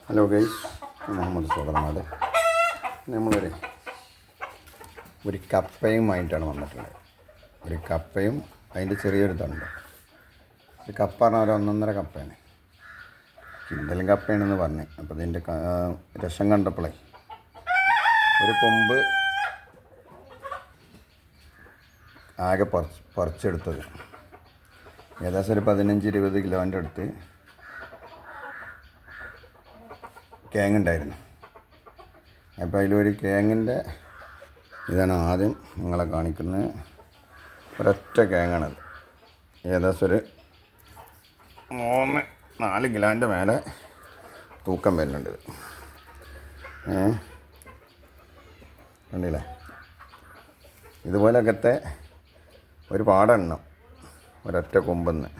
Hello guys, Muhammad സോദരനാട്. ഒരു കപ്പയുമായിട്ടാണ് വന്നിട്ടുള്ളത്. ഒരു കപ്പയും അതിൻ്റെ ചെറിയൊരു തണ്ട്. ഒരു കപ്പ പറഞ്ഞാൽ ഒരു ഒന്നൊന്നര കപ്പയാണ്, കിണ്ടലും കപ്പയാണെന്ന് പറഞ്ഞ്. അപ്പോൾ ഇതിൻ്റെ രസം കണ്ടപ്പോഴേ ഒരു കൊമ്പ് ആകെ പറിച്ചെടുത്തത് ഏകദേശം ഒരു 15-20 കിലോൻ്റെ അടുത്ത് കേങ്ങുണ്ടായിരുന്നു. അപ്പോൾ അതിലൊരു കേങ്ങിൻ്റെ ഇതാണ് ആദ്യം നിങ്ങളെ കാണിക്കുന്നത്. ഒരൊറ്റ കേങ്ങാണത്. ഏകദേശം ഒരു 3-4 കിലോൻ്റെ മേലെ തൂക്കം വരുന്നുണ്ട്. കണ്ടില്ലേ? ഇതുപോലൊക്കത്തെ ഒരുപാടെണ്ണം ഒരൊറ്റ കൊമ്പെന്ന്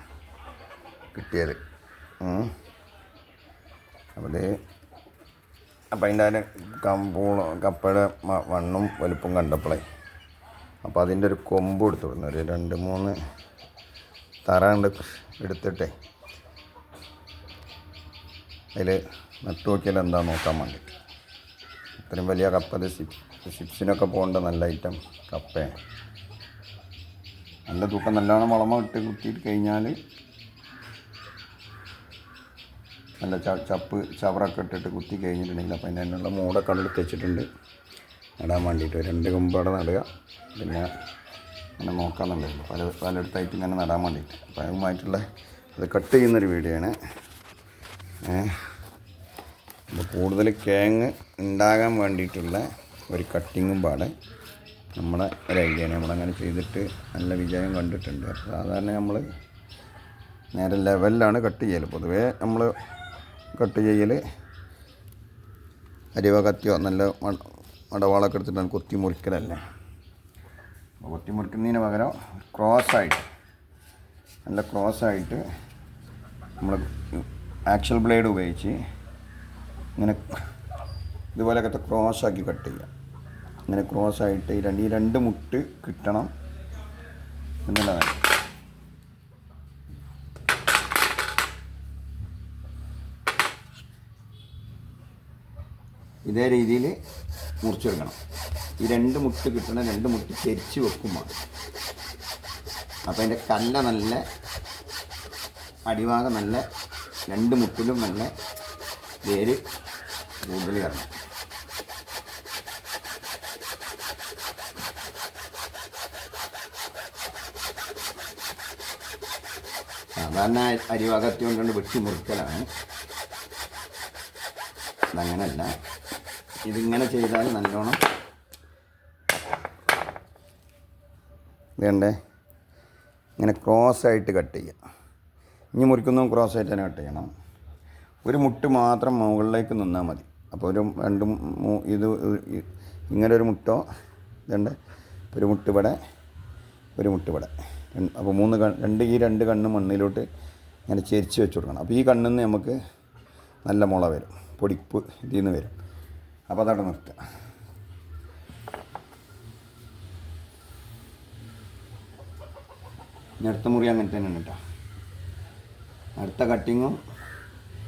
കിട്ടിയത്. അപ്പോൾ അതിൻ്റെ കപ്പയുടെ വണ്ണും വലുപ്പം കണ്ടപ്പോഴേ അപ്പോൾ അതിൻ്റെ ഒരു കൊമ്പ് എടുത്തു വിടുന്നു. ഒരു 2-3 തറ കൊണ്ട് എടുത്തിട്ടേ അതിൽ നട്ടു നോക്കിയാൽ എന്താ നോക്കാൻ വേണ്ടി. ഇത്രയും വലിയ കപ്പ, അത് ചിപ്സിനൊക്കെ പോകേണ്ട നല്ല ഐറ്റം കപ്പയാണ്. നല്ല തൂക്കം, നല്ലോണം വളമ ഇട്ട് കുത്തിയിട്ട് കഴിഞ്ഞാൽ നല്ല ചവറൊക്കെ ഇട്ടിട്ട് കുത്തി കഴിഞ്ഞിട്ടുണ്ടെങ്കിൽ അപ്പോൾ അതിനുള്ള മൂടൊക്കെ എടുത്ത് വെച്ചിട്ടുണ്ട് നടാൻ വേണ്ടിയിട്ട്. 2 കൊമ്പവിടെ നടുക, പിന്നെ അങ്ങനെ നോക്കാമെന്നുണ്ടായിരുന്നു പലയിടത്തായിട്ട് ഇങ്ങനെ നടാൻ വേണ്ടിയിട്ട്. അപ്പോൾ അതുമായിട്ടുള്ള അത് കട്ട് ചെയ്യുന്നൊരു വീഡിയോ ആണ്. അപ്പോൾ കൂടുതൽ കേങ്ങ് ഉണ്ടാകാൻ വേണ്ടിയിട്ടുള്ള ഒരു കട്ടിങ്ങും പാടെ നമ്മളെ ഒരു ഐഡിയയാണ്. നമ്മളങ്ങനെ ചെയ്തിട്ട് നല്ല വിജയം കണ്ടിട്ടുണ്ട്. സാധാരണ നമ്മൾ നേരെ ലെവലിലാണ് കട്ട് ചെയ്യൽ. പൊതുവേ നമ്മൾ കട്ട് ചെയ്യൽ അരിവ കത്തിയോ നല്ല മടവാളൊക്കെ എടുത്തിട്ടാണ് കൊത്തി മുറിക്കലല്ലേ. അപ്പോൾ കൊത്തി മുറിക്കുന്നതിന് പകരം നല്ല ക്രോസായിട്ട് നമ്മൾ ആക്ഷൻ ബ്ലേഡ് ഉപയോഗിച്ച് ഇങ്ങനെ ഇതുപോലെയൊക്കെ ക്രോസാക്കി കട്ട് ചെയ്യുക. ഇങ്ങനെ ക്രോസായിട്ട് ഈ 2 മുട്ട് കിട്ടണം എന്നുള്ളതാണ്. ഇതേ രീതിയിൽ മുറിച്ചെടുക്കണം. ഈ 2 മുട്ട് കിട്ടണം. 2 മുട്ട് ചെരിച്ച് വെക്കുമ്പോൾ അപ്പോൾ അതിൻ്റെ കല്ല നല്ല അടിഭാഗം നല്ല 2 മുട്ടിലും നല്ല വേര് കൂടുതൽ കയറണം. സാധാരണ അരിഭാഗത്തി കൊണ്ടുകൊണ്ട് വെട്ടി മുറിക്കലാണ്. അതങ്ങനല്ല, ഇതിങ്ങനെ ചെയ്താൽ നല്ലോണം വേണ്ടേ ഇങ്ങനെ ക്രോസായിട്ട് കട്ട് ചെയ്യുക. ഇനി മുറിക്കുന്നതും ക്രോസായിട്ട് തന്നെ കട്ട് ചെയ്യണം. ഒരു മുട്ട് മാത്രം മുകളിലേക്ക് നിന്നാൽ മതി. അപ്പോൾ ഒരു 2 ഇത് ഇങ്ങനെ ഒരു മുട്ടോ ഇതുണ്ട്, ഒരു മുട്ട് ഇവിടെ, ഒരു മുട്ട് ഇവിടെ. അപ്പോൾ 2 കണ്ണ് മണ്ണിലോട്ട് ഇങ്ങനെ ചെരിച്ച് വെച്ച് കൊടുക്കണം. അപ്പോൾ ഈ കണ്ണിൽ നിന്ന് നമുക്ക് നല്ല മുള വരും, പൊടിപ്പ് ഇതിൽ നിന്ന് വരും. അപ്പോൾ അതവിടെ നിർത്തുക. ഇനി അടുത്ത മുറി അങ്ങനെ തന്നെയാണ് കേട്ടോ. അടുത്ത കട്ടിങ്ങും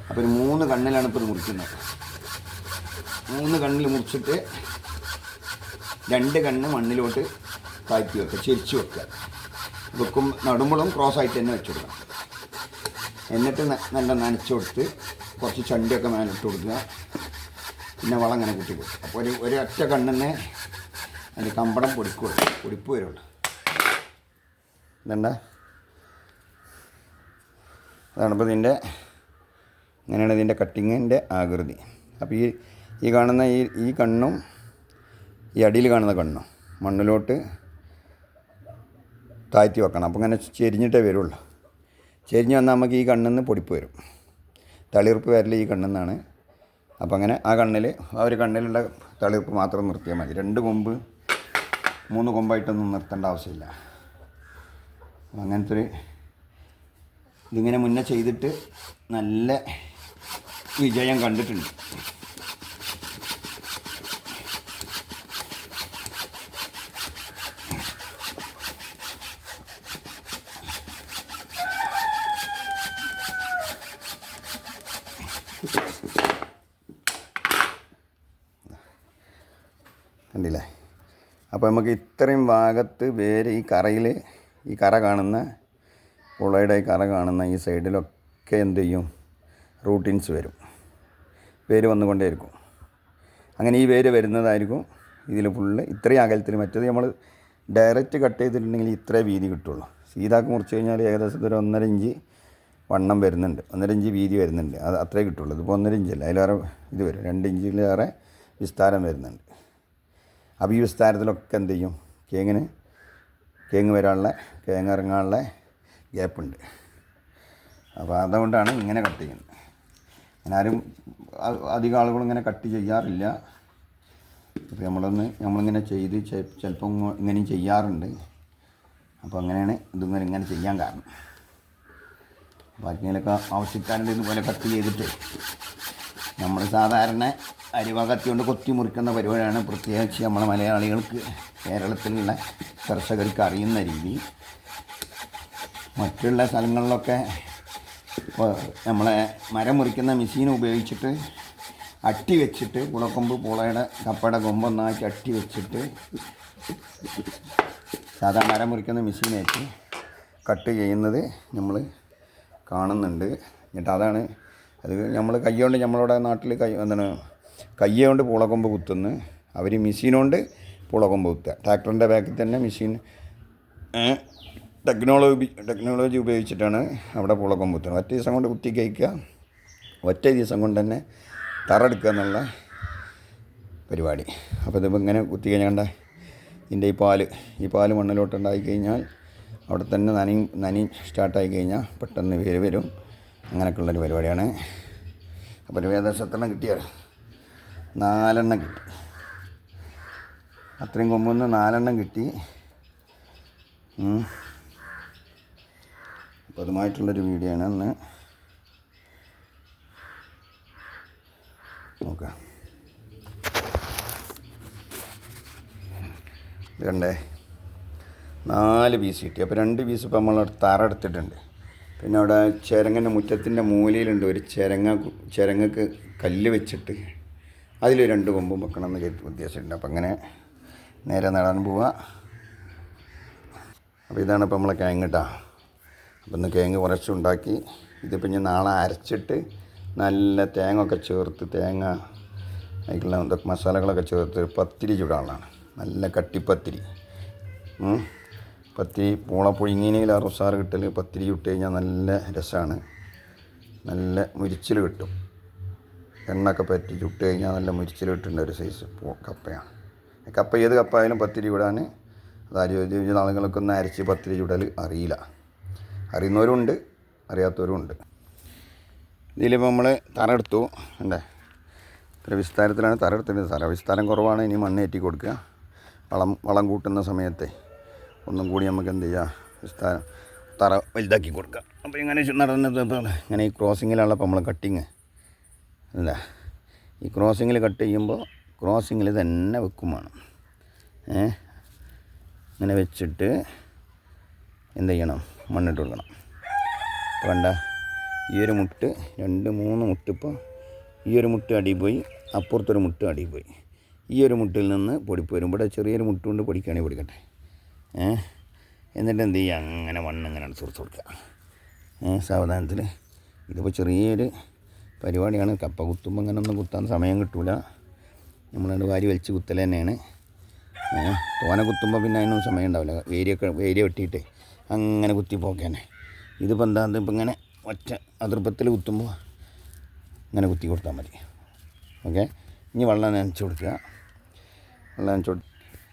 അപ്പോൾ ഒരു 3 കണ്ണിലാണ് ഇപ്പോൾ ഇത് മുറിക്കുന്നത്. 3 കണ്ണിൽ മുറിച്ചിട്ട് 2 കണ്ണ് മണ്ണിലോട്ട് താഴ്ത്തി വെക്കുക, ചെരിച്ച് വെക്കുക. നടുമ്പോഴും ക്രോസായിട്ട് തന്നെ വെച്ച് കൊടുക്കണം. എന്നിട്ട് നല്ല നനച്ച് കൊടുത്ത് കുറച്ച് ചണ്ടിയൊക്കെ മേലിട്ട് കൊടുക്കുക. പിന്നെ വളം അങ്ങനെ കുത്തി കൊടുക്കും. അപ്പോൾ ഒരു ഒറ്റ കണ്ണിനെ അതിൻ്റെ കമ്പടം പൊടിപ്പ് വരുള്ളൂ. ഇതണ്ട, അതാണ് ഇപ്പോൾ ഇങ്ങനെയാണ് ഇതിൻ്റെ കട്ടിങ്ങിൻ്റെ ആകൃതി. അപ്പോൾ ഈ കാണുന്ന ഈ കണ്ണും ഈ അടിയിൽ കാണുന്ന കണ്ണും മണ്ണിലോട്ട് താഴ്ത്തി വെക്കണം. അപ്പോൾ ഇങ്ങനെ ചെരിഞ്ഞിട്ടേ വരുള്ളൂ. ചെരിഞ്ഞ് വന്നാൽ നമുക്ക് ഈ കണ്ണിൽ നിന്ന് പൊടിപ്പ് വരും. തളിർപ്പ് വരൽ ഈ കണ്ണിൽ നിന്നാണ്. അപ്പോൾ അങ്ങനെ ആ ഒരു കണ്ണിലുള്ള തളിർപ്പ് മാത്രം നിർത്തിയാൽ മതി. 2 കൊമ്പ് 3 കൊമ്പായിട്ടൊന്നും നിർത്തേണ്ട ആവശ്യമില്ല. അങ്ങനത്തെ ഇതിങ്ങനെ മുന്നേ ചെയ്തിട്ട് നല്ല വിജയം കണ്ടിട്ടുണ്ട്. കണ്ടില്ലേ? അപ്പോൾ നമുക്ക് ഇത്രയും ഭാഗത്ത് വേര് ഈ കറ കാണുന്ന പുളയുടെ ഈ കറ കാണുന്ന ഈ സൈഡിലൊക്കെ എന്ത് ചെയ്യും? റൂട്ടിൻസ് വരും. വേര് വന്നുകൊണ്ടേയിരിക്കും. അങ്ങനെ ഈ വേര് വരുന്നതായിരിക്കും ഇതിൽ ഫുള്ള് ഇത്രയും അകലത്തിൽ. മറ്റേത് നമ്മൾ ഡയറക്റ്റ് കട്ട് ചെയ്തിട്ടുണ്ടെങ്കിൽ ഇത്രേ വീതി കിട്ടുള്ളൂ. സീതാക്ക് മുറിച്ച് കഴിഞ്ഞാൽ ഏകദേശം ഒരു 1.5 ഇഞ്ച് വണ്ണം വരുന്നുണ്ട്, 1.5 ഇഞ്ച് വീതി വരുന്നുണ്ട്. അത് അത്രേ കിട്ടുള്ളൂ. ഇതിപ്പോൾ 1.5 ഇഞ്ചല്ല, അതിലേറെ ഇത് വരും. 2 ഇഞ്ചിലേറെ വിസ്താരം വരുന്നുണ്ട്. അപ്പോൾ ഈ വിസ്താരത്തിലൊക്കെ എന്ത് ചെയ്യും? കേങ്ങ് വരാനുള്ള, കേങ്ങ് ഇറങ്ങാനുള്ള ഗ്യാപ്പുണ്ട്. അപ്പോൾ അതുകൊണ്ടാണ് ഇങ്ങനെ കട്ട് ചെയ്യുന്നത്. ആരും അധികം ആളുകളും ഇങ്ങനെ കട്ട് ചെയ്യാറില്ല. അപ്പോൾ നമ്മളിങ്ങനെ ചെയ്ത് ചിലപ്പം ഇങ്ങനെയും ചെയ്യാറുണ്ട്. അപ്പോൾ അങ്ങനെയാണ് ഇങ്ങനെ ചെയ്യാൻ കാരണം. ബാക്കിയിലൊക്കെ ആവശ്യക്കാരുടെ ഇതുപോലെ കട്ട് ചെയ്തിട്ട് നമ്മൾ സാധാരണ അരിവ കത്തി കൊണ്ട് കൊത്തി മുറിക്കുന്ന പരിപാടിയാണ്. പ്രത്യേകിച്ച് നമ്മളെ മലയാളികൾക്ക്, കേരളത്തിലുള്ള കർഷകർക്ക് അറിയുന്ന രീതി. മറ്റുള്ള സ്ഥലങ്ങളിലൊക്കെ നമ്മളെ മരം മുറിക്കുന്ന മെഷീൻ ഉപയോഗിച്ചിട്ട് അട്ടി വെച്ചിട്ട് പുളയുടെ കപ്പയുടെ കൊമ്പൊന്നാക്കി അട്ടി വെച്ചിട്ട് സാധാരണ മരം മുറിക്കുന്ന മെഷീനായിട്ട് കട്ട് ചെയ്യുന്നത് നമ്മൾ കാണുന്നുണ്ട്. എന്നിട്ട് അതാണ് അത് നമ്മൾ കൈകൊണ്ട് നമ്മളുടെ നാട്ടിൽ കയ്യ കൊണ്ട് പുളകൊമ്പ് കുത്തുന്നു. അവർ മെഷീനുകൊണ്ട് പുളകൊമ്പ് കുത്തുക. ട്രാക്ടറിൻ്റെ ബാക്കിൽ തന്നെ മെഷീൻ ടെക്നോളജി ഉപയോഗിച്ചിട്ടാണ് അവിടെ പുളകൊമ്പ് കുത്തുന്നത്. ഒറ്റ ദിവസം കൊണ്ട് കുത്തി കഴിക്കുക, ഒറ്റ ദിവസം കൊണ്ട് തന്നെ തറെടുക്കുക എന്നുള്ള പരിപാടി. അപ്പോൾ ഇതിപ്പോൾ ഇങ്ങനെ കുത്തി കഴിഞ്ഞാൽ ഇതിൻ്റെ ഈ പാല് മണ്ണിലോട്ടുണ്ടായി കഴിഞ്ഞാൽ അവിടെ തന്നെ നനി സ്റ്റാർട്ടായി കഴിഞ്ഞാൽ പെട്ടെന്ന് വേര് വരും. അങ്ങനെയൊക്കെയുള്ളൊരു പരിപാടിയാണ്. അപ്പോൾ ഒരു ഏകദേശം എത്ര കിട്ടിയാൽ 4 എണ്ണം കിട്ടി. അത്രയും കൊമ്പൊന്ന് 4 എണ്ണം കിട്ടി. അപ്പോൾ അതുമായിട്ടുള്ളൊരു വീഡിയോ ആണ് അന്ന് നോക്കാം. ഇത് കണ്ടേ, 4 പീസ് കിട്ടി. അപ്പോൾ 2 പീസ് ഇപ്പോൾ നമ്മൾ തറ എടുത്തിട്ടുണ്ട്. പിന്നെ അവിടെ ചിരങ്ങൻ്റെ മുറ്റത്തിൻ്റെ മൂലയിലുണ്ട് ഒരു ചിരങ്ങക്ക് കല്ല് വെച്ചിട്ട് അതിൽ 2 കൊമ്പും വെക്കണം എന്ന് ഉദ്ദേശമുണ്ട്. അപ്പം അങ്ങനെ നേരെ നടാൻ പോവുക. അപ്പോൾ ഇതാണ് ഇപ്പോൾ നമ്മളെ കിഴങ്ങ് കേട്ടോ. അപ്പം ഇന്ന് കിഴങ്ങ് കുറച്ചുണ്ടാക്കി. ഇതിപ്പോൾ ഇനി നാളെ അരച്ചിട്ട് നല്ല തേങ്ങ ഒക്കെ ചേർത്ത്, തേങ്ങ അതിലുള്ള ഇതൊക്കെ മസാലകളൊക്കെ ചേർത്ത് പത്തിരി ചുടാനുള്ളതാണ്. നല്ല കട്ടിപ്പത്തിരി. പത്തിരി പൂള പുഴുങ്ങിനയിൽ അറുസാറ് കിട്ടൽ പത്തിരി ചുട്ട് കഴിഞ്ഞാൽ നല്ല രസമാണ്. നല്ല മുരിച്ചിൽ കിട്ടും. എണ്ണയൊക്കെ പറ്റി ചുട്ട് കഴിഞ്ഞാൽ നല്ല മുരിച്ചിൽ കിട്ടേണ്ട ഒരു സൈസ് കപ്പയാണ്. കപ്പ ഏത് കപ്പയായാലും പത്തിരി ചുടാൻ അത് ആരോഗ്യ ആളുകൾക്കൊന്നും അരച്ച് പത്തിരി ചുടൽ അറിയില്ല. അറിയുന്നവരുണ്ട്, അറിയാത്തവരുമുണ്ട്. ഇതിലിപ്പോൾ നമ്മൾ തറ എടുത്തു. അല്ലേ, ഇത്ര വിസ്താരത്തിലാണ് തറ എടുത്തിട്ട്. തറ വിസ്താരം കുറവാണ്. ഇനി മണ്ണ് ഏറ്റി കൊടുക്കുക. വളം കൂട്ടുന്ന സമയത്തെ ഒന്നും കൂടി നമുക്ക് എന്ത് ചെയ്യുക, തറ വലുതാക്കി കൊടുക്കുക. അപ്പോൾ ഇങ്ങനെ നടന്നത് ഇങ്ങനെ ഈ ക്രോസിങ്ങിലുള്ള ഇപ്പോൾ നമ്മൾ കട്ടിങ് അല്ല, ഈ ക്രോസിങ്ങിൽ കട്ട് ചെയ്യുമ്പോൾ ക്രോസിങ്ങിൽ തന്നെ വെക്കും വേണം. ഇങ്ങനെ വെച്ചിട്ട് എന്ത് ചെയ്യണം, മണ്ണിട്ട് കൊടുക്കണം. അപ്പോൾ വേണ്ട ഈ ഒരു മുട്ട് 2-3 മുട്ട്, ഇപ്പോൾ ഈ ഒരു മുട്ട് അടി പോയി, അപ്പുറത്തൊരു മുട്ട് അടി പോയി. ഈ ഒരു മുട്ടിൽ നിന്ന് പൊടിപ്പ് വരും. ഇവിടെ ചെറിയൊരു മുട്ട് കൊണ്ട് പൊടിക്കുകയാണെങ്കിൽ പൊടിക്കട്ടെ. എന്നിട്ട് എന്ത് ചെയ്യുക, അങ്ങനെ മണ്ണിങ്ങനെ സുറിച്ച് കൊടുക്കുക സാവധാനത്തിൽ. ഇതിപ്പോൾ ചെറിയൊരു പരിപാടിയാണ്. കപ്പ കുത്തുമ്പോൾ അങ്ങനെ ഒന്നും കുത്താൻ സമയം കിട്ടില്ല. നമ്മളത് വാരി വലിച്ച് കുത്തൽ തന്നെയാണ്. തോനെ കുത്തുമ്പോൾ പിന്നെ അതിനൊന്നും സമയം ഉണ്ടാവില്ല. വേരിയ വെട്ടിയിട്ട് അങ്ങനെ കുത്തിപ്പോക്കാനെ. ഇതിപ്പോൾ എന്താ, ഇതിപ്പോൾ ഇങ്ങനെ ഒറ്റ അതിർപ്പത്തിൽ കുത്തുമ്പോൾ ഇങ്ങനെ കുത്തി കൊടുത്താൽ മതി. ഓക്കെ. ഇനി വെള്ളം നനച്ച് കൊടുക്കുക. വെള്ളം നനച്ച്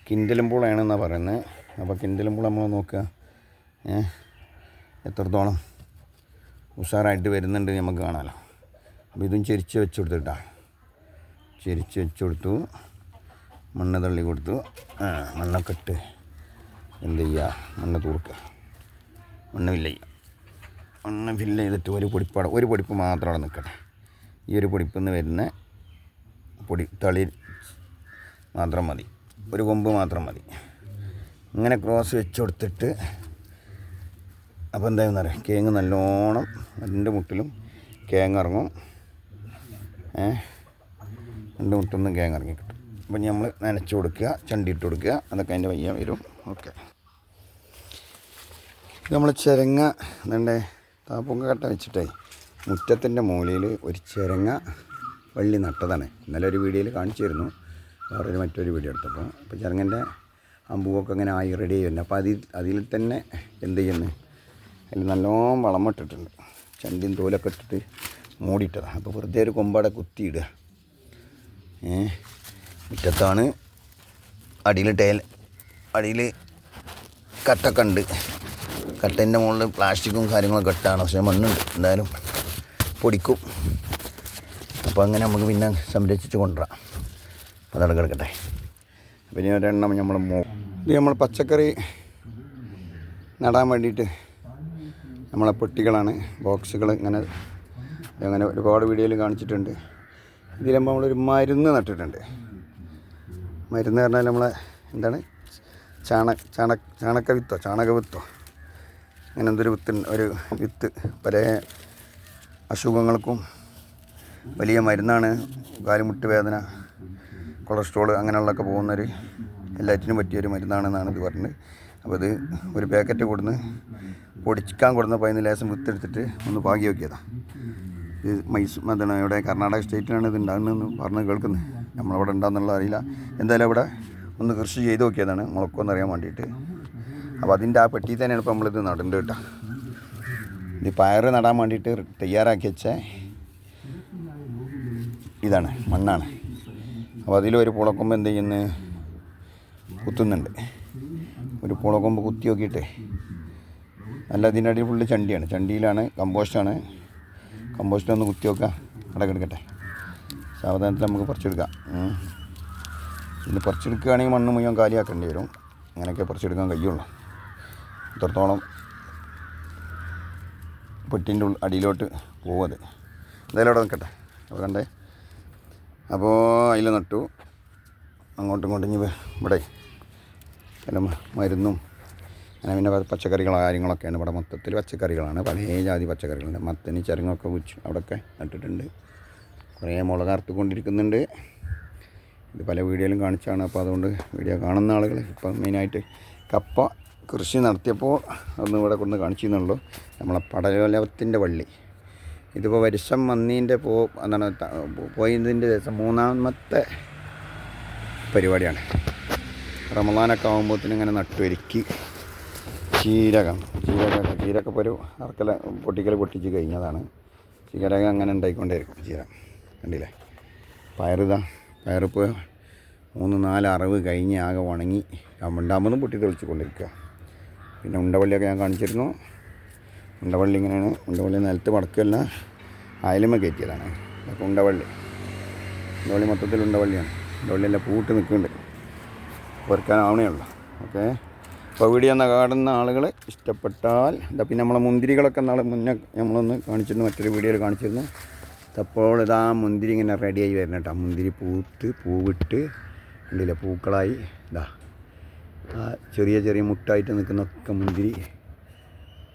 കിൻഡലും പൂളയാണെന്നാണ് പറയുന്നത്. അപ്പോൾ കിൻഡലും പൂള നമ്മൾ നോക്കുക എത്രത്തോളം ഉഷാറായിട്ട് വരുന്നുണ്ട് നമുക്ക് കാണാമല്ലോ. അപ്പോൾ ഇതും ചെരിച്ച് വെച്ച് കൊടുത്തിട്ടാണ്, ചെരിച്ച് വെച്ച് കൊടുത്തു. മണ്ണ് തള്ളി കൊടുത്തു. മണ്ണൊക്കെ ഇട്ട് എന്ത് ചെയ്യുക, മണ്ണ് തൂർക്കുക. മണ്ണ് ഫില്ല് ചെയ്യുക. മണ്ണ് ഫില്ല് ചെയ്തിട്ട് ഒരു പൊടിപ്പ് മാത്രം അവിടെ നിൽക്കട്ടെ. ഈ ഒരു പൊടിപ്പിൽ നിന്ന് വരുന്ന തളി മാത്രം മതി, ഒരു കൊമ്പ് മാത്രം മതി. ഇങ്ങനെ ക്രോസ് വെച്ച് കൊടുത്തിട്ട് അപ്പോൾ എന്താണെന്ന് അറിയാം, കേങ്ങ് നല്ലോണം 2 മുട്ടിലും കേങ്ങ് ഇറങ്ങും. 2 മുട്ടിൽ നിന്ന് കേങ്ങ് ഇറങ്ങി കിട്ടും. അപ്പം നമ്മൾ നനച്ച് കൊടുക്കുക, ചണ്ടിയിട്ട് കൊടുക്കുക, അതൊക്കെ അതിൻ്റെ വയ്യ വരും. ഓക്കെ, ഇത് നമ്മൾ ചിരങ്ങ എന്താണ്ടേ താപ്പൊങ്ക കട്ട വെച്ചിട്ടേ മുറ്റത്തിൻ്റെ മൂലയിൽ ഒരു ചിരങ്ങ വള്ളി നട്ടതാണ്. ഇന്നലെ ഒരു വീഡിയോയിൽ കാണിച്ചിരുന്നു, മറ്റൊരു വീഡിയോ എടുത്തപ്പോൾ. അപ്പോൾ ചിരങ്ങൻ്റെ അമ്പൂവൊക്കെ ഇങ്ങനെ ആയി റെഡി ചെയ്യുന്നുണ്ട്. അപ്പോൾ അതിൽ തന്നെ എന്ത് ചെയ്യുന്നു, അതിൽ നല്ലോണം വളമിട്ടിട്ടുണ്ട്, ചണ്ടിയും തോലൊക്കെ ഇട്ടിട്ട് മൂടിയിട്ടതാണ്. അപ്പോൾ വെറുതെ ഒരു കൊമ്പാടെ കുത്തിയിടുക. മുറ്റത്താണ്, അടിയിൽ കട്ടൊക്കെ ഉണ്ട്. കട്ടൻ്റെ മുകളിൽ പ്ലാസ്റ്റിക്കും കാര്യങ്ങളൊക്കെ ഇട്ടാണ്, പക്ഷേ മണ്ണുണ്ട്, എന്തായാലും പൊടിക്കും. അപ്പോൾ അങ്ങനെ നമുക്ക് പിന്നെ സംരക്ഷിച്ച് കൊണ്ടുവരാം. അപ്പോൾ അതവിടെ കിടക്കട്ടെ. പിന്നെ ഒരെണ്ണം ഇത് നമ്മൾ പച്ചക്കറി നടാൻ വേണ്ടിയിട്ട് നമ്മളെ പെട്ടികളാണ്, ബോക്സുകൾ. അങ്ങനെ ഒരുപാട് വീഡിയോയിൽ കാണിച്ചിട്ടുണ്ട്. ഇതിലാകുമ്പോൾ നമ്മളൊരു മരുന്ന് നട്ടിട്ടുണ്ട്. മരുന്ന് പറഞ്ഞാൽ നമ്മളെ എന്താണ്, ചാണക വിത്തോ അങ്ങനെ എന്തൊരു ഒരു വിത്ത് പല അസുഖങ്ങൾക്കും വലിയ മരുന്നാണ്. കാലുമുട്ട് വേദന, കൊളസ്ട്രോൾ അങ്ങനെയുള്ളതൊക്കെ പോകുന്നൊരു എല്ലാറ്റിനും പറ്റിയൊരു മരുന്നാണെന്നാണ് ഇത് പറഞ്ഞത്. അപ്പോൾ ഇത് ഒരു പാക്കറ്റ് കൊടുന്ന് പൊടിക്കാൻ കൊടുന്നപ്പോൾ അതിന് ലേശം വിത്തെടുത്തിട്ട് ഒന്ന് പാകി നോക്കിയതാണ്. ഇത് എന്താണ് ഇവിടെ കർണാടക സ്റ്റേറ്റിലാണ് ഇത് ഉണ്ടാകുന്നതെന്ന് പറഞ്ഞ് കേൾക്കുന്നത്. നമ്മളവിടെ ഉണ്ടാകുന്നുള്ള അറിയില്ല. എന്തായാലും അവിടെ ഒന്ന് കൃഷി ചെയ്ത് നോക്കിയതാണ്, മുളക്കുമെന്നറിയാൻ വേണ്ടിയിട്ട്. അപ്പോൾ അതിൻ്റെ ആ പെട്ടിയിൽ തന്നെയാണ് ഇപ്പോൾ നമ്മളിത് നടേണ്ടത് കേട്ടോ. ഇത് പയർ നടാൻ വേണ്ടിയിട്ട് തയ്യാറാക്കി വെച്ച ഇതാണ്, മണ്ണാണ്. അപ്പോൾ അതിലൊരു പുളക്കൊമ്പ് എന്ത് ചെയ്യുന്നു, കുത്തുന്നുണ്ട്. ഒരു പുളക്കൊമ്പ് കുത്തി നോക്കിയിട്ട് നല്ല ഇതിൻ്റെ അടിയിൽ ഫുള്ള് ചണ്ടിയിലാണ്, കമ്പോസ്റ്റാണ്. കമ്പോസ്റ്റ് ഒന്ന് കുത്തി നോക്കുക, അവിടെ കിടക്കട്ടെ. സാവധാനത്തിൽ നമുക്ക് പറിച്ചെടുക്കാം. ഇത് പറിച്ചെടുക്കുകയാണെങ്കിൽ മണ്ണ് മുഴുവൻ കാലിയാക്കേണ്ടി വരും. അങ്ങനെയൊക്കെ പറിച്ചെടുക്കാൻ കഴിയുള്ളൂ. ഇത്രത്തോളം പെട്ടിൻ്റെ അടിയിലോട്ട് പോകുന്നത്. എന്തായാലും അവിടെ നിൽക്കട്ടെ. അപ്പോൾ കണ്ടേ, അപ്പോൾ അതിൽ നട്ടു. അങ്ങോട്ടും ഇങ്ങോട്ടും ഇനി ഇവിടെ ചില മരുന്നും അങ്ങനെ പിന്നെ പച്ചക്കറികളോ കാര്യങ്ങളൊക്കെയാണ് ഇവിടെ. മൊത്തത്തിൽ പച്ചക്കറികളാണ്, പല ജാതി പച്ചക്കറികളുണ്ട്. മത്തന് ചരങ്ങൊക്കെ വെച്ച് അവിടെയൊക്കെ നട്ടിട്ടുണ്ട്. കുറേ മുളക് അറുത്തുകൊണ്ടിരിക്കുന്നുണ്ട്. ഇത് പല വീഡിയോയിലും കാണിച്ചാണ്. അപ്പോൾ അതുകൊണ്ട് വീഡിയോ കാണുന്ന ആളുകൾ ഇപ്പം മെയിനായിട്ട് കപ്പ കൃഷി നടത്തിയപ്പോൾ അതൊന്നും ഇവിടെ കൊണ്ട് കാണിച്ചിരുന്നുള്ളൂ. നമ്മളെ പടലോലത്തിൻ്റെ വള്ളി ഇതിപ്പോൾ വർഷം വന്നതിൻ്റെ എന്താണ് പോയതിൻ്റെ ദിവസം 3ാമത്തെ പരിപാടിയാണ്. റമദാനൊക്കെ ആകുമ്പോഴത്തേനും ഇങ്ങനെ നട്ടുവരുക്കി ചീരക ഇപ്പോൾ ഒരു പൊട്ടിച്ച് കഴിഞ്ഞതാണ്. ചീരകം അങ്ങനെ ഉണ്ടായിക്കൊണ്ടേയിരിക്കും. കണ്ടില്ലേ, പയറിപ്പോൾ 3-4 അറിവ് കഴിഞ്ഞ് ആകെ ഉണങ്ങി 2ാമതും പൊട്ടി തെളിച്ച് കൊണ്ടിരിക്കുക. പിന്നെ ഉണ്ടവള്ളിയൊക്കെ ഞാൻ കാണിച്ചിരുന്നു. ഉണ്ടവള്ളി ഇങ്ങനെയാണ്. ഉണ്ടവള്ളി നിലത്ത് മടക്കല്ല, അയലുമ കയറ്റിയതാണ്. അപ്പോൾ ഉണ്ടവള്ളി മൊത്തത്തിൽ ഉണ്ടവള്ളിയാണ്. ഉണ്ടവള്ളിയെല്ലാം പൂട്ട് നിൽക്കുന്നുണ്ട്, പൊറുക്കാനാവണേ ഉള്ളൂ. ഓക്കെ, അപ്പോൾ വീഡിയോ കാണുന്ന ആളുകൾ ഇഷ്ടപ്പെട്ടാൽ പിന്നെ നമ്മളെ മുന്തിരികളൊക്കെ മുന്നേ നമ്മളൊന്ന് കാണിച്ചിരുന്നു, മറ്റൊരു വീഡിയോയിൽ കാണിച്ചിരുന്നു. അപ്പോൾ ഇതാ മുന്തിരി ഇങ്ങനെ റെഡിയായി വരുന്ന കേട്ടോ. മുന്തിരി പൂവിട്ട് കണ്ടില്ല, പൂക്കളായി. ഇതാ ചെറിയ മുട്ടായിട്ട് നിൽക്കുന്നൊക്കെ മുന്തിരി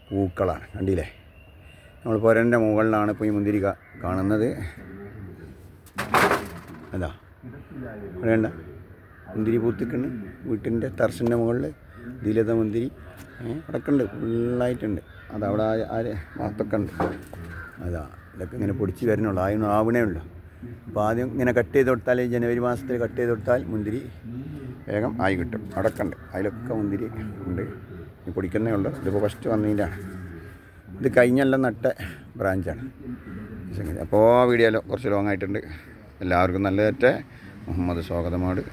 പൂക്കളാണ്. കണ്ടില്ലേ, നമ്മൾ പുരൻ്റെ മുകളിലാണ് ഇപ്പോൾ ഈ മുന്തിരി കാണുന്നത്. അതാ വേണ്ട മുന്തിരി പൂത്തിക്കുണ്ട് വീട്ടിൻ്റെ ടെറസിൻ്റെ മുകളിൽ. ഇതിലത്തെ മുന്തിരി അടക്കുന്നുണ്ട്, ഫുള്ളായിട്ടുണ്ട്. അതവിടെ ഭാഗത്തൊക്കെ ഉണ്ട്. അതാ ഇതൊക്കെ ഇങ്ങനെ പൊടിച്ച് വരുന്നുള്ളൂ, ആവണേ ഉള്ളൂ. അപ്പോൾ ആദ്യം ഇങ്ങനെ കട്ട് ചെയ്ത് കൊടുത്താൽ, ജനുവരി മാസത്തിൽ കട്ട് ചെയ്ത് കൊടുത്താൽ മുന്തിരി വേഗം ആയി കിട്ടും. അടക്കുണ്ട്, അതിലൊക്കെ മുന്തിരി ഉണ്ട്. ഈ പൊടിക്കുന്നേ ഉള്ളൂ. ഇതിപ്പോൾ ഫസ്റ്റ് വന്നതിൻ്റെയാണ്. ഇത് കഴിഞ്ഞെല്ലാം നട്ട ബ്രാഞ്ചാണ്. അപ്പോൾ വീഡിയോയിൽ കുറച്ച് ലോങ് ആയിട്ടുണ്ട്. എല്ലാവർക്കും നല്ലതേറ്റ മുഹമ്മദ് സ്വാഗതമാണ്.